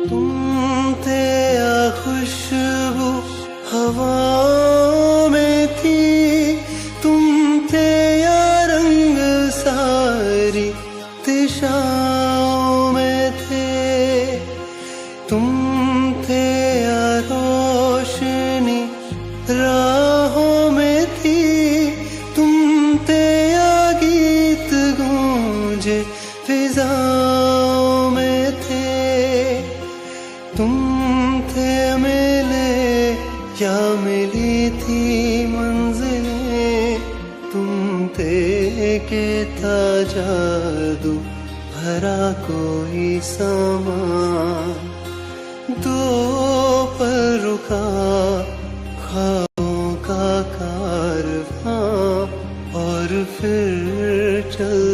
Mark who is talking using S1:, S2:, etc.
S1: तुम थे या खुशबू हवा में थी, तुम थे या रंग सारी दिशाओं में थे, तुम थे या रोशनी राहों में थी, तुम थे या गीत गूंजे फिजाओं में थे, तुम थे मिले या मिली थी मंजिलें, तुम थे के था जादू भरा कोई सामान, दो पल रुका ख्वाबों का कारवां और फिर चल